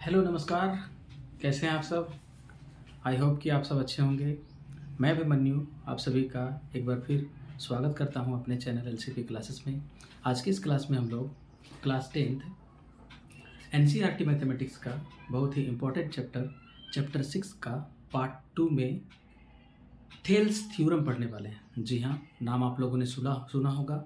Hello नमस्कार। कैसे हैं आप सब? आई होप कि आप सब अच्छे होंगे। मैं अभिमन्यु आप सभी का एक बार फिर स्वागत करता हूं अपने चैनल एलसीपी क्लासेस में। आज की इस क्लास में हम लोग क्लास 10th एनसीईआरटी मैथमेटिक्स का बहुत ही इम्पोर्टेंट चैप्टर 6 का पार्ट 2 में थेल्स थ्योरम पढ़ने वाले हैं। जी हाँ, नाम आप लोगों ने सुना होगा,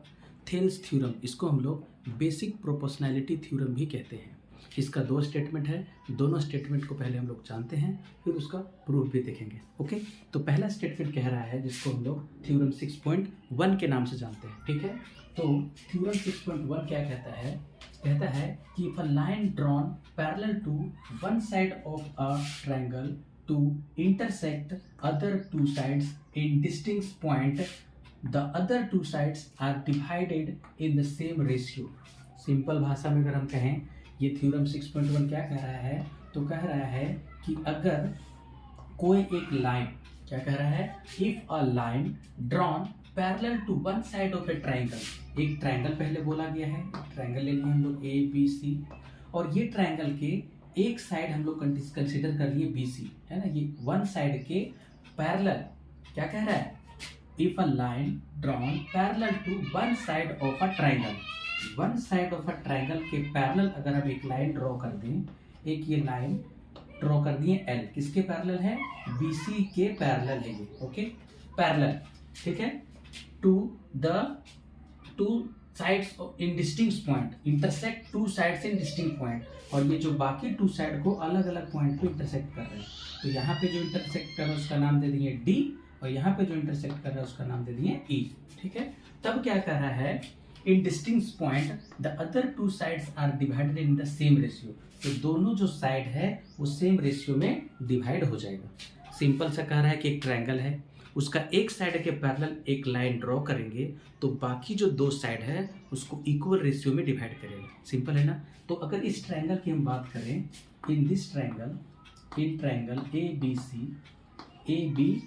थेल्स थ्योरम। इसको हम लोग बेसिक प्रोपोर्शनैलिटी थ्योरम भी कहते हैं। इसका 2 स्टेटमेंट है, दोनों स्टेटमेंट को पहले हम लोग जानते हैं, फिर उसका प्रूफ भी देखेंगे। ओके, तो पहला स्टेटमेंट कह रहा है, जिसको हम लोग थ्योरम 6.1 के नाम से जानते हैं। ठीक है, तो थ्योरम 6.1 क्या कहता है? कहता है कि if a line drawn parallel to one side of a triangle to intersect other two sides in distinct point, the other two sides are divided in the same ratio. Simple भाषा में अगर हम कहें, ये थ्योरम 6.1 क्या कह रहा है? तो कह रहा है कि अगर कोई एक लाइन, क्या कह रहा है? If a line drawn parallel to one side of a triangle. एक ट्रायंगल पहले बोला गया है, ट्रायंगल ले लिए हम लोग ए बी सी, और ये ट्रायंगल के एक साइड हम लोग कंसिडर कर लिए बी सी, है ना। ये वन साइड के पैरेलल क्या कह रहा है? If a line drawn parallel to one side of a triangle, one side of a triangle के पैरेलल अगर हम एक लाइन ड्रॉ कर दें, एक ये लाइन ड्रॉ कर दिए एल, किसके पैरेलल है? बीसी के पैरेलल है ये। ओके, पैरेलल, ठीक है, to the two sides in distinct point, intersect two sides in distinct point, और ये जो बाकी टू साइड को अलग अलग पॉइंट पे इंटरसेक्ट कर रहे हैं। तो यहाँ पे जो इंटरसेक्ट कर रहे हैं उसका नाम दे दिए डी, और यहाँ पे जो इंटरसेक्ट कर रहा है उसका नाम दे दिए ई। ठीक है, तब क्या कर रहा है? In distinct point the other two sides are divided in the same ratio. तो दोनों जो साइड है वो सेम रेशियो में डिवाइड हो जाएगा। सिंपल सा कह रहा है कि एक ट्रायंगल है, उसका एक साइड के पैरेलल एक लाइन ड्रॉ करेंगे तो बाकी जो दो साइड है उसको इक्वल रेशियो में डिवाइड करेगा। सिंपल है ना। तो अगर इस ट्रायंगल की हम बात करें, in this triangle, in triangle A B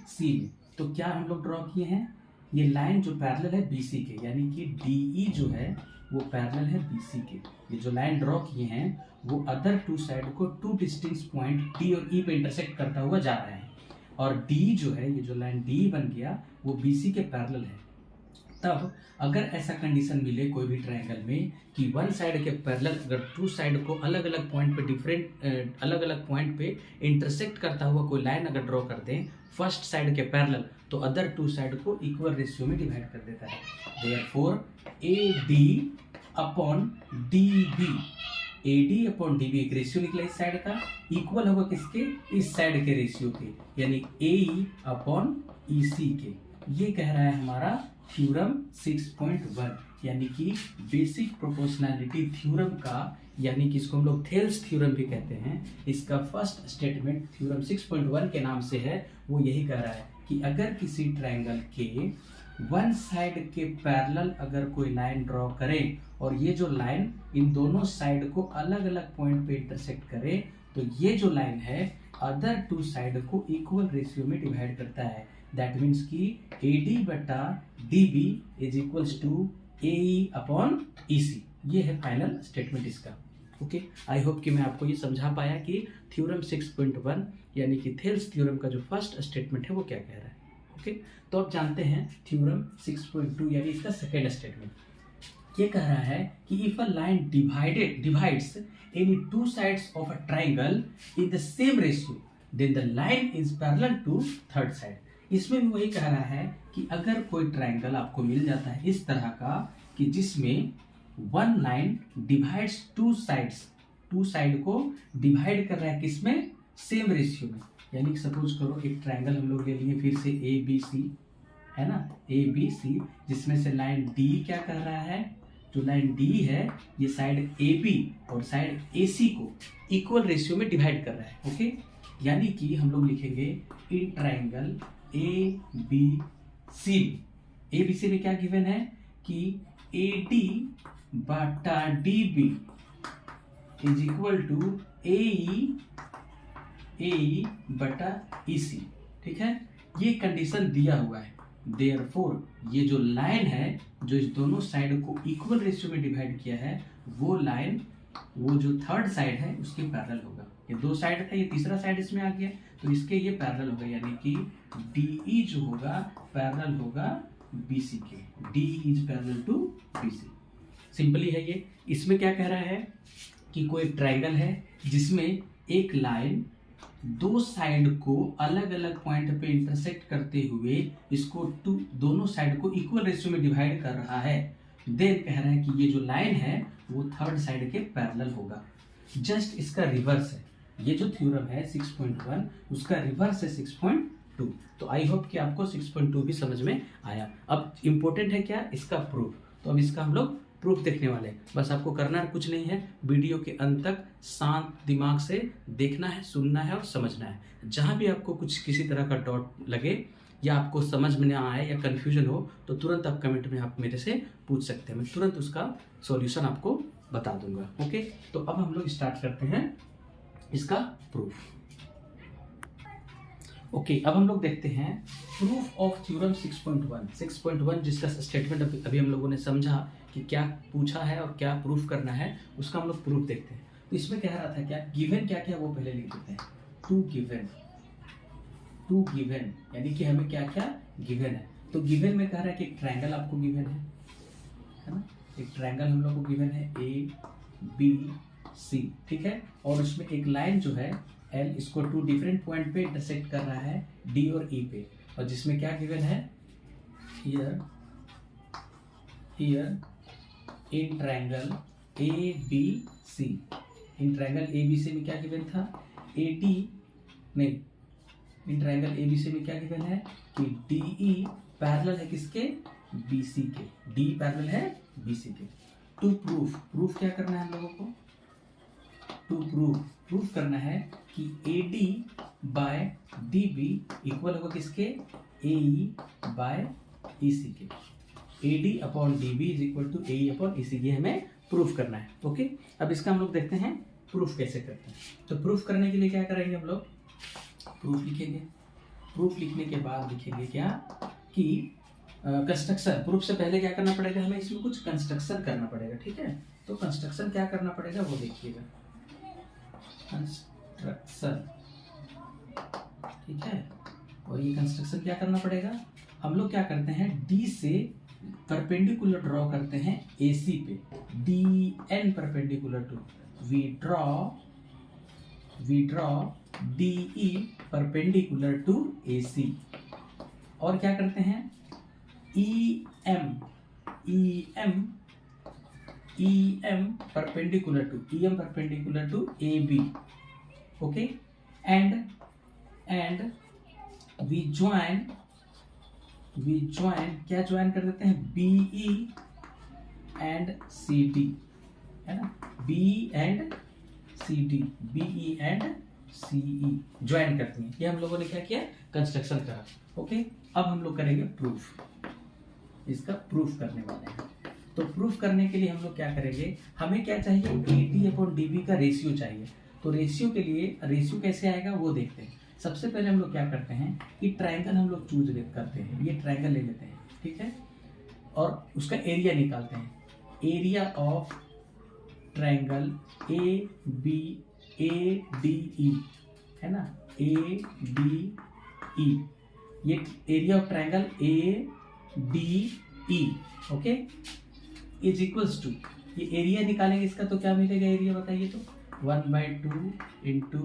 C में, तो क्या हम लोग ड्रॉ किए हैं? ये लाइन जो पैरेलल है बीसी के, यानी कि डीई जो है वो पैरेलल है बीसी के। ये जो लाइन ड्रॉ किए हैं वो अदर टू साइड को टू डिस्टिंक्ट पॉइंट डी और ई पे इंटरसेक्ट करता हुआ जा रहा है, और डी जो है, ये जो लाइन डी बन गया वो बीसी के पैरेलल है। तब अगर ऐसा कंडीशन मिले कोई भी ट्रायंगल में कि वन साइड के पैरेलल अगर टू साइड को अलग अलग पॉइंट पे अलग अलग पॉइंट पे इंटरसेक्ट करता हुआ कोई लाइन अगर ड्रॉ कर दें फर्स्ट साइड के पैरेलल, तो अदर टू साइड को इक्वल रेशियो में डिवाइड कर देता है। Therefore A D upon D B, A D upon D B एक रेशियो निकला इस साइड का, इक्वल होगा किसके? इस साइड के रेशियो के, यानी ए ई अपॉन ई सी के। ये कह रहा है हमारा थ्योरम 6.1, यानी कि बेसिक प्रोपोर्शनैलिटी थ्योरम का, यानी कि इसको हम लोग थेल्स थ्योरम भी कहते हैं। इसका फर्स्ट स्टेटमेंट थ्योरम 6.1 के नाम से है। वो यही कह रहा है कि अगर किसी ट्रायंगल के वन साइड के पैरेलल अगर कोई लाइन ड्रॉ करें और ये जो लाइन इन दोनों साइड को अलग अलग पॉइंट पे इंटरसेक्ट करे, तो ये जो लाइन है अदर टू साइड को इक्वल रेशियो में डिवाइड करता है। दैट मीन्स कि ए डी बटा D B is equals to A E upon E C. ये है फाइनल स्टेटमेंट इसका। ओके, आई होप कि मैं आपको ये समझा पाया कि थ्योरम 6.1 यानी कि थेल्स थ्योरम का जो फर्स्ट स्टेटमेंट है वो क्या कह रहा है। ओके, तो अब जानते हैं थ्योरम 6.2 यानी इसका सेकेंड स्टेटमेंट। ये कह रहा है कि if a line divides any two sides of a triangle in the same ratio then the line is parallel to third side. इसमें भी वही कह रहा है कि अगर कोई ट्रायंगल आपको मिल जाता है इस तरह का कि जिसमें one line divides two sides, two side को डिवाइड कर रहा है किसमें? सेम रेशियो में। यानी सपोज करो एक ट्रायंगल हम लोग ले लिए फिर से ए बी सी, है ना, ए बी सी, जिसमें से लाइन डी क्या कर रहा है? जो लाइन डी है ये साइड ए बी और साइड ए सी को इक्वल रेशियो में डिवाइड कर रहा है। ओके, यानी कि हम लोग लिखेंगे in triangle A B C, A B C में क्या गिवन है कि ए डी बटा D B is equal to A E बटा ई सी। ठीक है, ये कंडीशन दिया हुआ है। देयरफॉर ये जो लाइन है जो इस दोनों साइड को इक्वल रेशियो में डिवाइड किया है, वो लाइन वो जो थर्ड साइड है उसके पैरेलल होगा। ये 2 साइड था, ये तीसरा साइड इसमें आ गया, तो इसके ये पैरेलल होगा, यानी कि DE जो होगा पैरेलल होगा BC के। DE is parallel to BC। Simply है ये। इसमें क्या कह रहा है कि कोई ट्रायंगल है जिसमें एक लाइन 2 साइड को अलग अलग पॉइंट पे इंटरसेक्ट करते हुए इसको दोनों साइड को इक्वल रेशियो में डिवाइड कर रहा है। देन कह रहा है कि ये जो लाइन है वो थर्ड साइड के पैरेलल होगा। जस्ट इसका रिवर्स है, ये जो थ्योरम है 6.1 उसका रिवर्स है 6.2। तो आई होप कि आपको 6.2 भी समझ में आया। अब इम्पोर्टेंट है क्या, इसका प्रूफ। तो अब इसका हम लोग प्रूफ देखने वाले हैं। बस आपको करना कुछ नहीं है, वीडियो के अंत तक शांत दिमाग से देखना है, सुनना है और समझना है। जहाँ भी आपको कुछ किसी तरह का डाउट लगे या आपको समझ में ना आए या कन्फ्यूजन हो तो तुरंत आप कमेंट में आप मेरे से पूछ सकते हैं, मैं तुरंत उसका सॉल्यूशन आपको बता दूंगा। ओके, तो अब हम लोग स्टार्ट करते हैं इसका प्रूफ। ओके, अब हम लोग देखते हैं प्रूफ ऑफ थ्योरम 6.1 जिसका स्टेटमेंट अभी हम लोगों ने समझा कि क्या पूछा है और क्या प्रूफ करना है, उसका हम लोग प्रूफ देखते हैं। तो इसमें कह रहा था क्या, गिवन क्या क्या वो पहले लिख देते हैं। टू गिवन यानी कि हमें क्या क्या गिवन है। तो गिवन में कह रहा है कि एक ट्रायंगल आपको गिवन है ना, एक ट्रायंगल हम लोग को गिवन है ABC, ठीक है। और उसमें एक लाइन जो है L इसको 2 डिफरेंट पॉइंट पे इंटरसेक्ट कर रहा है D और E पे, और जिसमें क्या गिवन है, here in triangle ABC, in triangle ABC में क्या गिवन था, इन ट्रायंगल ABC में क्या गिवन है कि DE पैरेलल है किसके, BC के। D पैरेलल है BC के। टू प्रूफ क्या करना है हम लोगों को, प्रूफ करना है कि AD बाय DB इक्वल होगा किसके, AE बाय EC के। AD upon DB is equal to AE upon EC, ये हमें प्रूफ करना है। ओके, अब इसका हम लोग देखते हैं प्रूफ कैसे करते हैं। तो प्रूफ करने के लिए क्या करेंगे हम लोग, प्रूफ लिखेंगे। प्रूफ लिखने के बाद लिखेंगे क्या कि कंस्ट्रक्शन। प्रूफ से पहले क्या करना पड़ेगा, हमें इसमें कुछ कंस्ट्रक्शन करना पड़ेगा, ठीक है। तो कंस्ट्रक्शन क्या करना पड़ेगा वो देखिएगा, कंस्ट्रक्शन, ठीक है। और ये कंस्ट्रक्शन क्या करना पड़ेगा, हम लोग क्या करते हैं D से परपेंडिकुलर ड्रॉ करते हैं AC पे, DN perpendicular to, we draw DE perpendicular to AC। और क्या करते हैं EM perpendicular to AB, okay. And we join क्या ज्वाइन कर देते हैं, BE एंड CD, है ना, BE एंड CE ज्वाइन करती हैं। ये हम लोगों ने क्या किया, कंस्ट्रक्शन करा। ओके, अब हम लोग करेंगे प्रूफ, इसका प्रूफ करने वाले हैं। तो प्रूफ करने के लिए हम लोग क्या करेंगे, हमें क्या चाहिए, AD अपॉन DB का रेशियो चाहिए। तो रेशियो के लिए, रेशियो कैसे आएगा वो देखते हैं। सबसे पहले हम लोग क्या करते हैं कि ट्रायंगल हम लोग चूज करते हैं, ये ट्रायंगल ले लेते हैं, ठीक है, और उसका एरिया निकालते हैं। एरिया ऑफ ट्रायंगल ABADE, है ना, ADE, ये area of triangle ADE, okay, is equals to, ये एरिया निकालेंगे इसका, तो क्या मिलेगा एरिया बताइए, तो 1/2 इंटू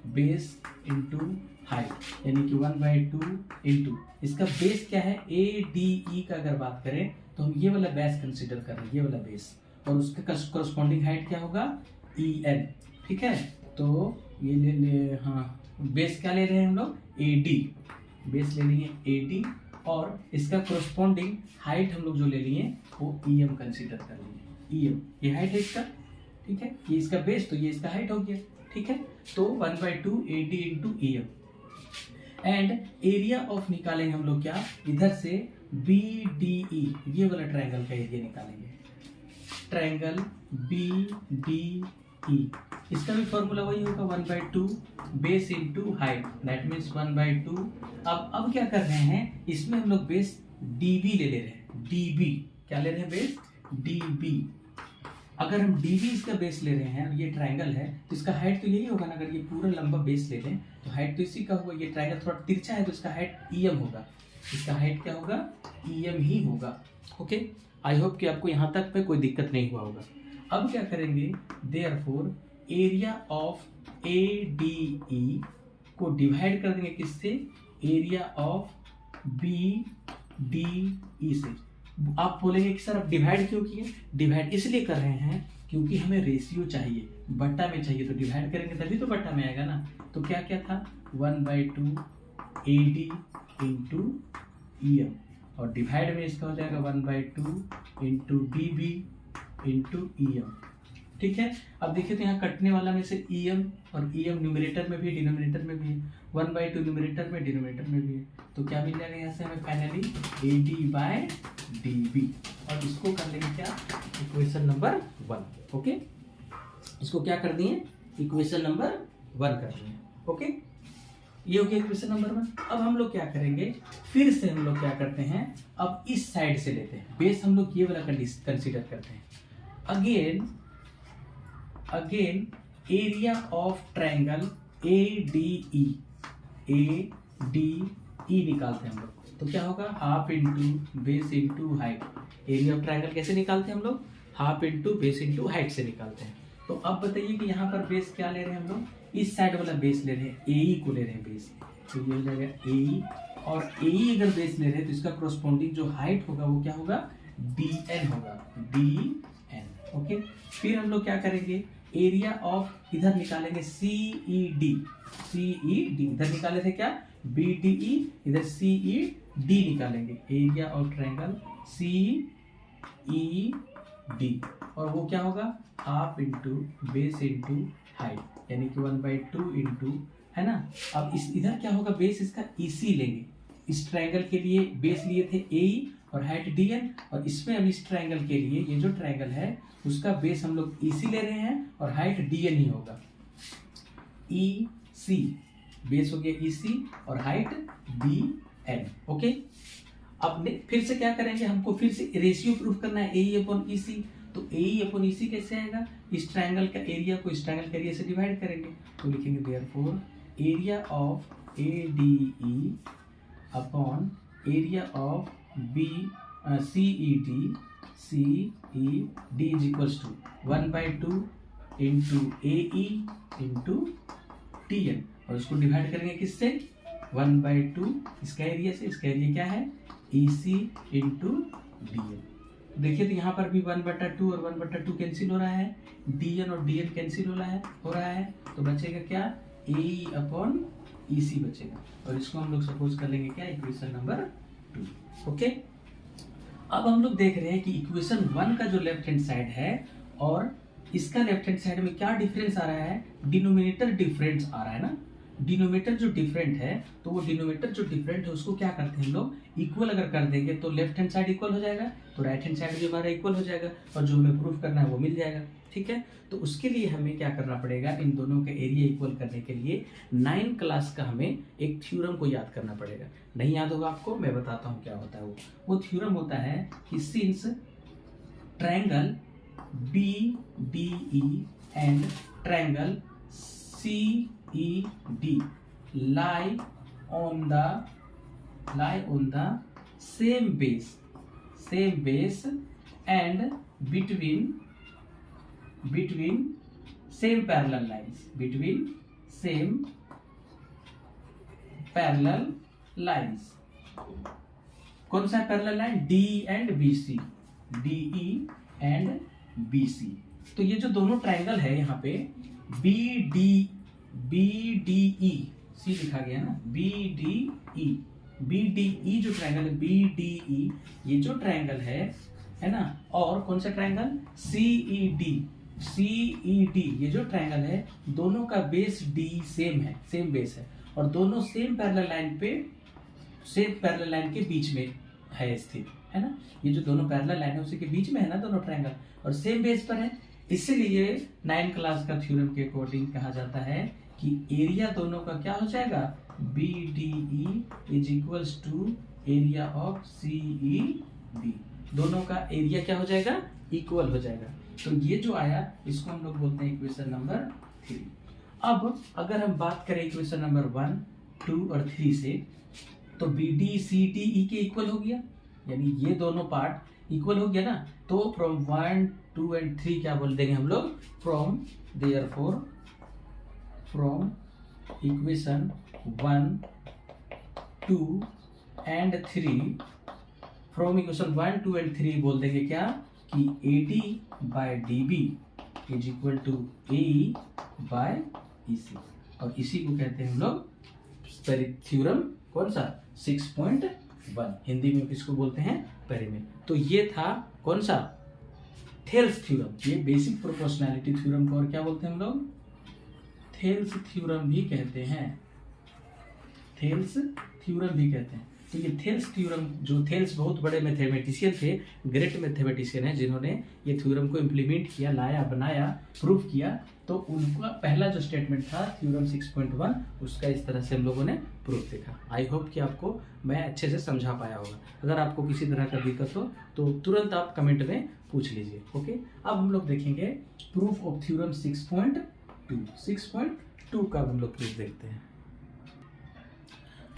बेस इंटू हाइट, यानी कि 1/2 इंटू इसका बेस क्या है, ADE का अगर बात करें तो हम ये वाला बेस कंसीडर कर रहे हैं, ये वाला बेस, और उसका करस्पॉन्डिंग हाइट क्या होगा, EN, ठीक है। तो ये ले हाँ, बेस क्या ले रहे हैं हम लोग, AD, बेस ले लिए AD, और इसका करस्पॉन्डिंग हाइट हम लोग जो ले लिए वो EM कंसीडर कर लिए, EM, ये हाइट है इसका, ठीक है, ये इसका बेस, तो ये इसका हाइट हो गया, ठीक है। तो 1/2 AD into EM, and area of निकालेंगे हम लोग क्या, इधर से BDE, ये वाला ट्रायंगल का एरिया निकालेंगे, ट्रायंगल BDE, इसका भी फॉर्मूला वही होगा 1/2 base into height, that means 1/2। अब क्या कर रहे हैं, इसमें हम लोग बेस DB ले रहे हैं, DB क्या ले रहे हैं, बेस DB, अगर हम डीबी इसका बेस ले रहे हैं और ये ट्रायंगल है तो इसका हाइट तो यही होगा ना। अगर ये पूरा लंबा बेस ले लें तो हाइट तो इसी का होगा। ये ट्रायंगल थोड़ा तिरछा है तो इसका हाइट ईएम होगा। इसका हाइट क्या होगा? ईएम ही होगा। ओके, आई होप कि आपको यहाँ तक पे कोई दिक्कत नहीं हुआ होगा। अब क्या करेंगे, देयरफॉर एरिया ऑफ ADE को डिवाइड कर देंगे किससे? एरिया ऑफ BDE से। आप बोलेंगे कि सर अब डिवाइड क्यों किए? डिवाइड इसलिए कर रहे हैं क्योंकि हमें रेशियो चाहिए, बट्टा में चाहिए, तो डिवाइड करेंगे तभी तो बट्टा में आएगा ना। तो क्या क्या था? 1/2 AD इंटू EM, और डिवाइड में इसका हो जाएगा 1/2 इंटू DB इंटू EM। ठीक है, अब देखिए तो यहाँ कटने वाला में से EM और EM न्यूमरेटर में भी डिनोमिनेटर में भी है, 1/2 न्यूमरेटर में डिनोमिनेटर में भी है। तो क्या मिल जाएगा यहाँ से हमें फाइनली? AD/DB, और इसको कर लेंगे क्या? Equation number 1। ओके, इसको क्या कर दिए? इक्वेशन नंबर 1 कर दिए। ओके, ये हो गया इक्वेशन नंबर 1। अब हम लोग क्या करेंगे, फिर से हम लोग क्या करते हैं, अब इस साइड से लेते हैं बेस, हम लोग ये वाला कंसीडर करते हैं। Again area of triangle ADE निकालते हैं हम लोग। तो क्या होगा? Half into base into height. Area of triangle कैसे निकालते हैं हम लोग? Half into base into height से निकालते हैं। तो अब बताइए कि यहाँ पर बेस क्या ले रहे हैं हम लोग? इस साइड वाला बेस ले रहे हैं, AE को ले रहे हैं बेस। तो ये हो जाएगा AE, और AE अगर बेस ले रहे हैं तो इसका कोरस्पोंडिंग जो हाइट होगा वो क्या होगा? DN होगा, DN। ओके, फिर हम लोग क्या करेंगे, एरिया ऑफ इधर निकालेंगे CED इधर निकाले थे क्या? BDE, इधर CED निकालेंगे। एरिया ऑफ ट्रायंगल CED, और वो क्या होगा? Half into base into height, यानी कि 1/2 इंटू, है ना। अब इस इधर क्या होगा? बेस इसका EC लेंगे। इस ट्रायंगल के लिए बेस लिए थे AE और हाइट DN, और इसमें अब इस ट्रायंगल के लिए ये जो ट्रायंगल है उसका बेस हम लोग EC ले रहे हैं और हाइट DN ही होगा। EC बेस हो गया EC और हाइट DN। ओके, अब फिर से क्या करेंगे, हमको फिर से रेशियो प्रूफ करना है AE/EC। तो AE/EC कैसे आएगा? इस ट्रायंगल का एरिया को इस ट्रायंगल के एरिया से डिवाइड करेंगे। तो लिखेंगे therefore area of ADE upon area of CED is equals to 1/2 into AE into TN, और इसको डिवाइड करेंगे किससे? 1/2 इसका एरिया से। इसका एरिया क्या है? EC into DN। देखिए तो यहाँ पर भी 1/2 और 1/2 कैंसिल हो रहा है, DN और DN कैंसिल हो रहा है, तो बचेगा क्या? AE/EC बचेगा, और इसको हम लोग सपोज कर लेंगे क्या? Equation number 2। ओके, अब हम लोग देख रहे हैं कि इक्वेशन 1 का जो लेफ्ट हैंड साइड है और इसका लेफ्ट हैंड साइड में क्या डिफरेंस आ रहा है? डिनोमिनेटर डिफरेंस आ रहा है ना। डिनोमिनेटर जो डिफरेंट है, तो वो डिनोमिनेटर जो डिफरेंट है उसको क्या करते हैं हम लोग? इक्वल अगर कर देंगे तो लेफ्ट हैंड साइड इक्वल हो जाएगा, तो राइट हैंड साइड भी हमारा इक्वल हो जाएगा, और जो हमें प्रूफ करना है वो मिल जाएगा। ठीक है, तो उसके लिए हमें क्या करना पड़ेगा? इन दोनों का एरिया इक्वल करने के लिए 9 क्लास का हमें एक थ्योरम को याद करना पड़ेगा। नहीं याद होगा आपको, मैं बताता हूँ क्या होता है वो थ्योरम होता है कि since triangle BDE and triangle CED lie on the same base and between same parallel lines। कौन सा parallel line? DE and BC। तो ये जो दोनों ट्रायंगल है यहाँ पे BDE सी लिखा गया ना, BDE जो ट्रायंगल है BDE, ये जो ट्रायंगल है ना, और कौन सा ट्रायंगल? CED ये जो ट्रायंगल है, दोनों का बेस D सेम बेस है, और दोनों सेम पैरेलल लाइन के बीच में है स्थित, है ना। ये जो दोनों पैरेलल लाइन है उसी के बीच में है ना दोनों ट्रायंगल, और सेम बेस पर है। इसीलिए 9 क्लास का थ्योरम के अकॉर्डिंग कहा जाता है कि एरिया दोनों का क्या हो जाएगा? BDE is equals to area of CED। दोनों का एरिया क्या हो जाएगा? इक्वल हो जाएगा। तो ये जो आया इसको हम लोग बोलते हैं इक्वेशन नंबर 3। अब अगर हम बात करें इक्वेशन नंबर 1, 2 और 3 से, तो B D C D E के इक्वल हो गया, यानी ये दोनों पार्ट इक्वल हो गया ना। तो फ्रॉम 1, 2 एंड 3 क्या बोल देंगे हम लोग, from therefore from equation 1, 2 and 3, from equation 1, 2 and 3 बोल देंगे क्या कि AD by DB is equal to AE by EC, और इसी को कहते हैं हम लोग थ्योरम कौन सा 6.1, हिंदी में किसको बोलते हैं, पेरिमेट। तो ये था कौन सा, थेल्स थ्योरम। ये बेसिक प्रोपोर्शनैलिटी थ्योरम को और क्या बोलते हैं हम लोग, थेल्स थ्योरम भी कहते हैं, थेल्स थ्योरम भी कहते हैं। तो ये थेल्स थ्योरम, जो थेल्स बहुत बड़े मैथमेटिशियन थे, ग्रेट मैथमेटिशियन हैं, जिन्होंने ये थ्योरम को इम्प्लीमेंट किया, लाया, बनाया, प्रूव किया। तो उनका पहला जो स्टेटमेंट था थ्योरम 6.1, उसका इस तरह से हम लोगों ने प्रूफ देखा। आई होप कि आपको मैं अच्छे से समझा पाया होगा। अगर आपको किसी तरह का दिक्कत हो तो तुरंत आप कमेंट में पूछ लीजिए। ओके, अब हम लोग देखेंगे प्रूफ ऑफ थ्योरम 6.2। 6.2 का हम लोग प्रूफ देखते हैं।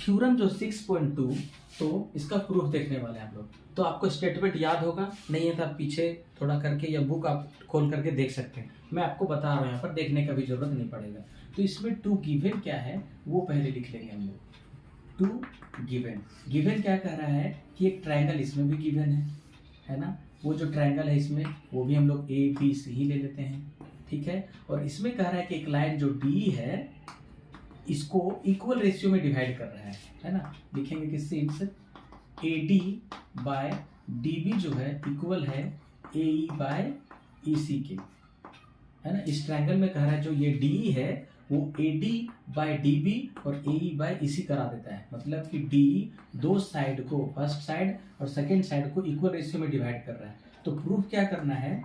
थ्योरम जो 6.2, तो इसका प्रूफ देखने वाले हैं हम लोग। तो आपको स्टेटमेंट याद होगा, नहीं है तो आप पीछे थोड़ा करके या बुक आप खोल करके देख सकते हैं। मैं आपको बता रहा हूँ, यहाँ पर देखने का भी जरूरत नहीं पड़ेगा। तो इसमें टू गिवन क्या है वो पहले लिख लेंगे हम लोग। टू गिवन, गिवन क्या कह रहा है कि एक ट्रायंगल इसमें भी गिवन है ना। वो जो ट्रायंगल है इसमें वो भी हम लोग ABC ही ले लेते हैं, ठीक है। और इसमें कह रहा है कि एक लाइन जो D है इसको इक्वल रेशियो में डिवाइड कर रहा है ना। लिखेंगे कि सिंस AD बाय DB जो है इक्वल है AE बाय EC के, है ना। इस ट्रायंगल में कह रहा है जो ये DE है वो AD बाय DB और AE बाय EC करा देता है। मतलब कि DE दो साइड को, फर्स्ट साइड और सेकेंड साइड को इक्वल रेशियो में डिवाइड कर रहा है। तो प्रूफ क्या करना है,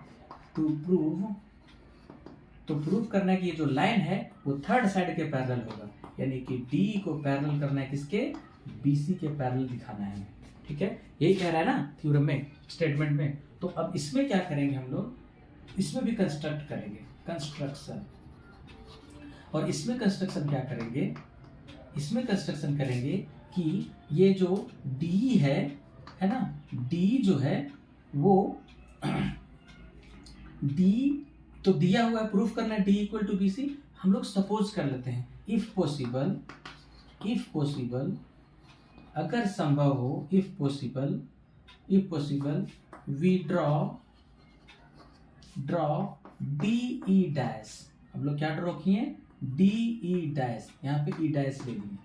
टू प्रूफ करना है कि ये जो लाइन है वो थर्ड साइड के पैरेलल होगा, यानी कि DE को पैरेलल करना है किसके, BC के पैरेलल दिखाना है, ठीक है। यही कह रहा है ना थ्योरम में, स्टेटमेंट में। तो अब इसमें क्या करेंगे हम लोग, इसमें भी कंस्ट्रक्ट करेंगे, कंस्ट्रक्शन। और इसमें कंस्ट्रक्शन क्या करेंगे, इसमें कंस्ट्रक्शन करेंगे कि ये जो DE है ना, DE जो है वो D तो दिया हुआ है, प्रूफ करना है D इक्वल टू BC। हम लोग सपोज कर लेते हैं इफ पॉसिबल, अगर संभव हो, if possible we draw DE dash. हम लोग क्या ड्रॉ किए, DE डैश, यहाँ पे E डैश ले लिए,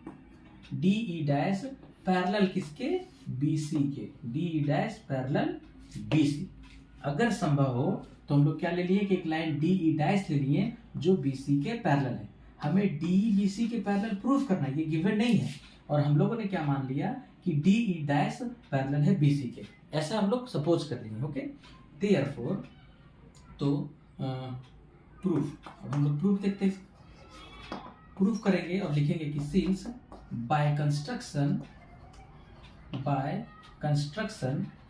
DE डैश पैरेलल किसके, BC के, DE डैश पैरेलल BC। अगर संभव हो तो हम लोग क्या ले लिए कि एक लाइन DE डैश ले लिए जो BC के पैरेलल है। हमें DE BC के पैरेलल प्रूफ करना है, ये गिवन नहीं है। और हम लोगों ने क्या मान लिया कि DE डैश पैरेलल है BC के, ऐसा हम लोग सपोज कर लेंगे। ओके, देयरफॉर तो प्रूफ, अब हम लोग प्रूफ देखते हैं, प्रूफ करेंगे और लिखेंगे कि सिंस बाय कंस्ट्रक्शन,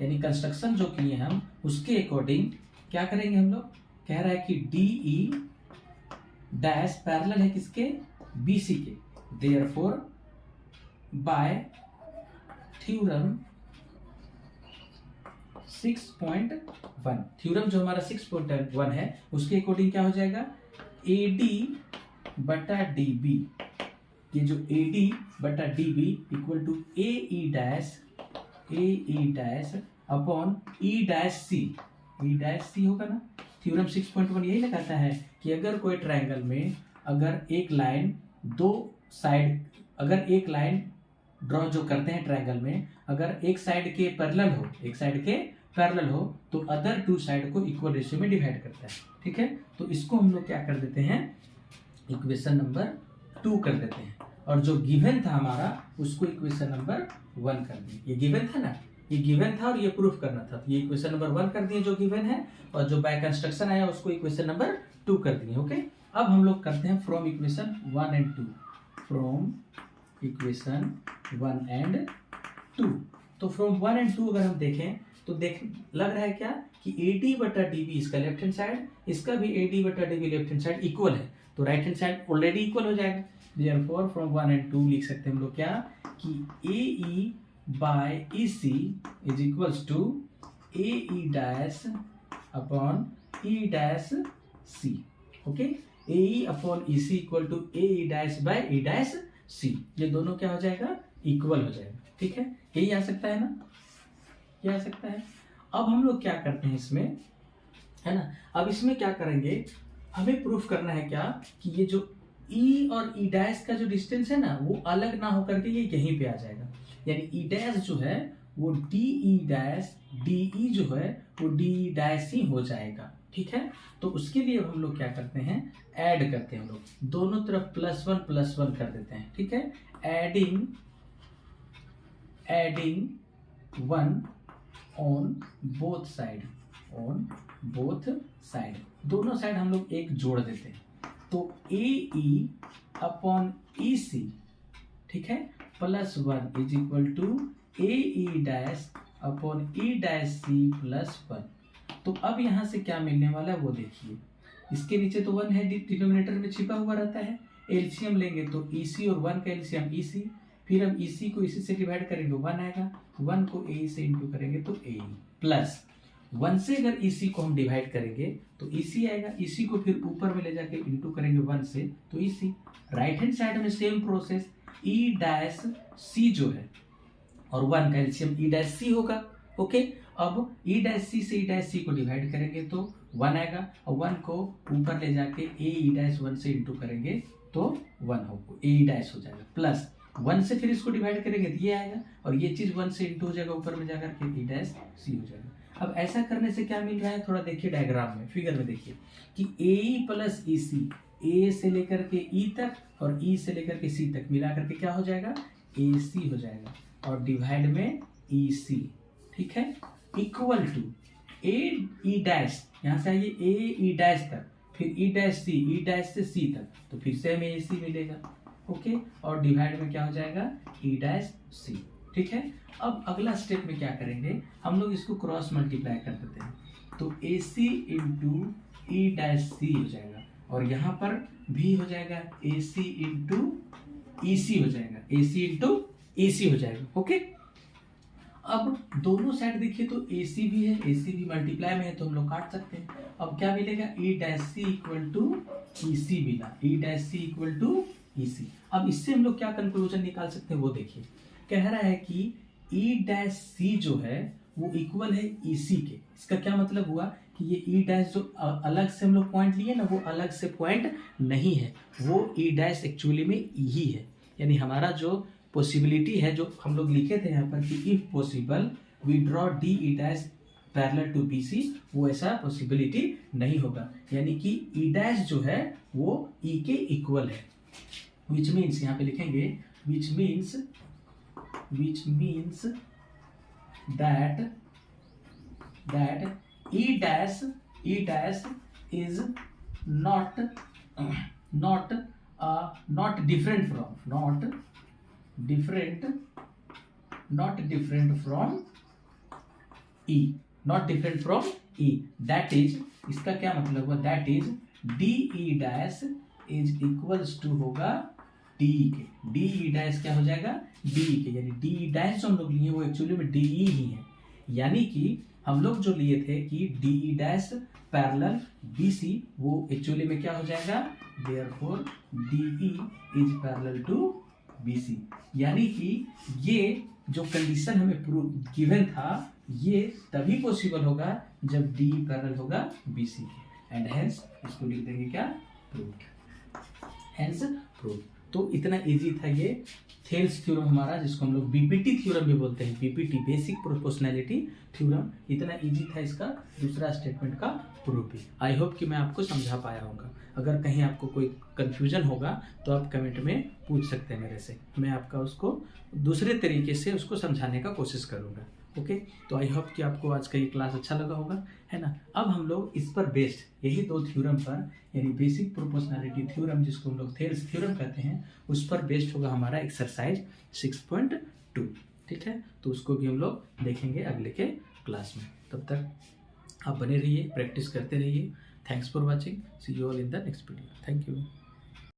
यानी कंस्ट्रक्शन जो किए हम उसके अकॉर्डिंग क्या करेंगे हम लोग, कह रहा है कि DE डैश पैरेलल है किसके, BC के। देयरफॉर बाय थ्योरम 6.1, थ्योरम जो हमारा 6.1 है उसके अकॉर्डिंग क्या हो जाएगा, AD बटा DB, ये जो AD बटा DB equal to AE dash upon E dash C होगा ना। थ्योरम 6.1 यही लगाता है कि अगर कोई ट्रायंगल में अगर एक लाइन दो साइड, अगर एक लाइन ड्रॉ जो करते हैं ट्रायंगल में, अगर एक साइड के पैरेलल हो तो अदर टू साइड को इक्वल रेशियो में डिवाइड करता है, ठीक है। तो इसको हम लोग क्या कर देते हैं, इक्वेशन नंबर 2 कर देते हैं। और जो गिवन था हमारा उसको इक्वेशन नंबर 1 कर दिए। ये गिवन था ना, ये गिवन था और ये प्रूफ करना था, तो ये इक्वेशन नंबर 1 कर दिए जो गिवन है, और जो बाय कंस्ट्रक्शन आया उसको इक्वेशन नंबर 2 कर दिए। ओके, अब हम लोग करते हैं from equation 1 and 2, from equation 1 and 2। तो फ्रॉम 1 एंड 2 अगर हम देखें तो देख लग रहा है क्या कि AD/DB इसका लेफ्ट हैंड साइड, इसका भी AD/DB left hand side equal है, तो right hand side already equal हो जाएगा। देयरफॉर फ्रॉम 1 and 2 लिख सकते हैं हम लोग क्या कि AE/EC is equals to AE'/E'(C). Okay, AE/EC equal to AE'/E'(C), ये दोनों क्या हो जाएगा, इक्वल हो जाएगा। ठीक है, यही आ सकता है ना, ये आ सकता है। अब हम लोग क्या करते हैं इसमें, है ना, अब इसमें क्या करेंगे, हमें प्रूफ करना है क्या कि ये जो E और E' का जो डिस्टेंस है ना वो अलग ना होकर के ये यहीं पे आ जाएगा, यानी E' जो है वो DE' जो है वो DE' हो जाएगा। ठीक है, तो उसके लिए हम लोग क्या करते हैं, ऐड करते हैं हम लोग, दोनों तरफ +1 कर देते हैं। ठीक है, एडिंग 1 ऑन बोथ साइड, दोनों साइड हम लोग एक जोड़ देते हैं, तो AE/EC, ठीक है, +1 इज इक्वल टू AE'/E'(C+1). तो अब यहाँ से क्या मिलने वाला है वो देखिए, इसके नीचे तो 1 है, डिनोमिनेटर में छिपा हुआ रहता है, एलसीएम लेंगे तो EC और 1 का एलसीएम EC, फिर हम EC को इसी से डिवाइड करेंगे 1 आएगा, 1 को AE से इंटू करेंगे तो AE, प्लस 1 से अगर EC को हम डिवाइड करेंगे तो EC आएगा, EC को फिर ऊपर में ले जाके इंटू करेंगे 1 से तो EC। राइट हैंड साइड में सेम प्रोसेस, E'(C) जो है और 1 का एलसीएम E'(C) होगा। ओके, अब E'(C) से E'(C) को डिवाइड करेंगे तो 1 आएगा, और 1 को ऊपर ले जाके AE'(1) से इंटू करेंगे तो 1 होगा, AE' हो जाएगा, प्लस 1 से फिर इसको डिवाइड करेंगे तो ये आएगा, और ये चीज 1 से इंटू हो जाएगा ऊपर में जाकर के E'(C) हो जाएगा। अब ऐसा करने से क्या मिल रहा है, थोड़ा देखिए डायग्राम में, फिगर में देखिए कि AE+EC, A से लेकर के E तक और E से लेकर के C तक मिला करके क्या हो जाएगा, AC हो जाएगा, और डिवाइड में EC। ठीक है, इक्वल टू AE', यहाँ से आइए AE' तक, फिर E'(C), E' से C तक, तो फिर से हमें AC मिलेगा। ओके, और डिवाइड में क्या हो जाएगा, E'(C). ठीक है, अब अगला स्टेप में क्या करेंगे, हम लोग इसको क्रॉस मल्टीप्लाई कर देते हैं, तो AC इंटू E'(C) हो जाएगा, और यहाँ पर भी हो जाएगा AC इंटू EC हो जाएगा, AC इंटू EC हो जाएगा। ओके, अब दोनों साइड देखिए तो AC भी है, AC भी मल्टीप्लाई में है तो हम लोग काट सकते हैं। अब क्या मिलेगा, E'(C) इक्वल टू EC मिला, E'(C) इक्वल टू EC। अब इससे हम लोग क्या कंक्लूजन निकाल सकते हैं वो देखिए, कह रहा है कि E'(C) जो है वो इक्वल है EC के। इसका क्या मतलब हुआ कि ये E' जो अलग से हम लोग पॉइंट लिए ना वो अलग से पॉइंट नहीं है, वो E' एक्चुअली में ही है, यानी हमारा जो पॉसिबिलिटी है जो हम लोग लिखे थे यहाँ पर कि if possible we draw DE' parallel to BC, वो ऐसा पॉसिबिलिटी नहीं होगा, यानी कि E' जो है वो E के इक्वल है, विच मीन्स यहाँ पे लिखेंगे which means that E' is not different from E, that is, इसका क्या मतलब हुआ, that is DE' is equals to होगा DE के, DE' क्या हो जाएगा, DE के, यानी DE' जो हम लोग लिए वो एक्चुअली में DE ही है, यानी कि हम लोग जो लिए थे कि DE' पैरेलल BC, वो एक्चुअली में क्या हो जाएगा, therefore DE is parallel to BC, यानी कि ये जो कंडीशन हमें प्रूव गिवन था ये तभी पॉसिबल होगा जब DE पैरेलल होगा BC के, एंड हेंस इसको लिख देंगे क्या, प्रूव्ड, हेंस प्रूव्ड। तो इतना इजी था ये थेल्स थ्योरम हमारा, जिसको हम लोग बीपीटी थ्योरम भी बोलते हैं, बीपीटी बेसिक प्रोपोर्शनैलिटी थ्योरम, इतना इजी था इसका दूसरा स्टेटमेंट का प्रूफ भी। आई होप कि मैं आपको समझा पाया होगा, अगर कहीं आपको कोई कंफ्यूजन होगा तो आप कमेंट में पूछ सकते हैं मेरे से, मैं आपका उसको दूसरे तरीके से उसको समझाने का कोशिश करूँगा। ओके, तो आई होप कि आपको आज का ये क्लास अच्छा लगा होगा, है ना। अब हम लोग इस पर बेस्ड यही दो थ्योरम पर, यानी बेसिक प्रोपोर्शनैलिटी थ्योरम जिसको हम लोग थेल्स थ्योरम कहते हैं, उस पर बेस्ड होगा हमारा एक्सरसाइज 6.2। ठीक है, तो उसको भी हम लोग देखेंगे अगले के क्लास में। तब तक आप बने रहिए, प्रैक्टिस करते रहिए। Thanks for watching, see you all in the next video. Thank you.